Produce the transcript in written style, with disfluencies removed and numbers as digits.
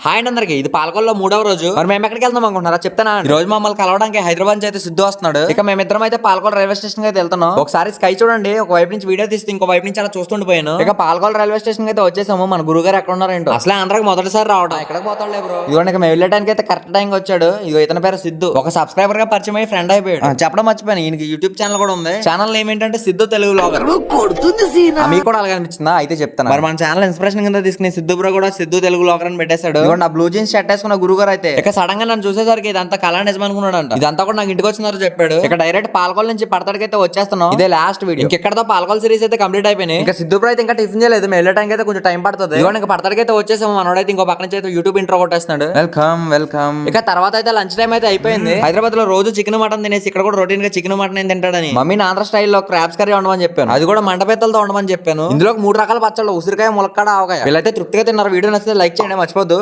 Hi అందరికి, ఇది పాలకొల్లో 3వ రోజు. మరి మేము ఎక్కడికి వెళ్తాం అనుకుంటున్నారా చెప్తానా. ఈ రోజు మమ్మల్ని కలవడానికి హైదరాబాద్ నుంచి అయితే సిద్ధు వస్తున్నాడు. ఇక మేమిద్దరం అయితే పాలకొల్ రైల్వే స్టేషన్ అయితే వెళ్తున్నాం. ఒకసారి స్కై చూడండి, ఒక వైపు నుంచి వీడియో తీస్తే ఇంకో వైపు నుంచి అలా చూస్తుండిపోయాను. ఇక పాలకొల్ రైల్వే స్టేషన్ అయితే వచ్చేసాము. మన గురుగారు ఎక్కడ ఉన్నారేంటో, అసలే ఆంధ్రాకి మొదటిసారి రావడం. ఎక్కడికి పోతాడులే బ్రో. ఇదిగోండి, మేము వెళ్ళడానికి అయితే కరెక్ట్ టైం వచ్చాడు. ఇదిగో ఇతని పేరు సిద్ధు, ఒక సబ్స్క్రైబర్ గా పరిచయం అయ్యి ఫ్రెండ్ అయిపోయాడు. చెప్పడం మర్చిపోయాను, ఈయనకి యూట్యూబ్ ఛానల్ కూడా ఉంది. ఛానల్ నేమ్ ఏంటంటే సిద్ధు తెలుగు వ్లాగర్. మీకు కూడా అలాగే అనిపించిందా? అయితే చెప్తాను. మరి మన ఛానల్ ఇన్స్పిరేషన్ కింద తీసుకుని సిద్ధు బ్రో కూడా సిద్ధు తెలుగు వ్లాగర్ అని పెట్టేశాడు. ఇదిగోండి, ఆ బ్లూ జీన్స్ షర్ట్ వేసుకున్న గురుగారు అయితే ఇక సడన్ గా నన్ను చూసేసరికి ఇదంతా కళా నిజం అనుకున్నాడంట. ఇదంతా కూడా నాకు ఇంటికి వచ్చినారు చెప్పాడు. ఇక డైరెక్ట్ పాలకొల్ నుంచి పడతాడికైతే వచ్చేస్తున్నాం. ఇదే లాస్ట్ వీడియో. ఇంకెక్కడతో పాలకొల్ సిరీస్ అయితే కంప్లీట్ అయిపోయింది. ఇంకా సిద్ధు బ్రో అయితే ఇంకా టిఫిన్ చేయలేదు. మేము వెళ్ళడానికి అయితే కొంచెం టైం పడుతుంది. ఇంకా పడతాడికైతే వచ్చేసాము. మనోడైతే ఇంకో పక్కన అయితే యూట్యూబ్ ఇంట్రో కొట్టేస్తున్నాడు. Welcome welcome. ఇక తర్వాత అయితే లంచ్ టైం అయితే అయిపోయింది. హైదరాబాద్ లో రోజు చికెన్ మటన్ తినేసి ఇక్కడ కూడా రొటీన్ గా చికెన్ మటన్ ఏం తింటాడని మమ్మీని ఆంధ్ర స్టైల్లో క్రాబ్స్ కర్రీ వండమని చెప్పాను. అది కూడా మంటపెత్తలతో వండమని చెప్పాను. ఇందులో 3 రకాల పచ్చళ్ళు, ఉసిరికాయ, ములక్కాడ, ఆవకాయ. వీళ్ళైతే తృప్తిగా తిన్నారు. వీడియో నచ్చితే లైక్ చేయండి, మర్చిపోద్దు.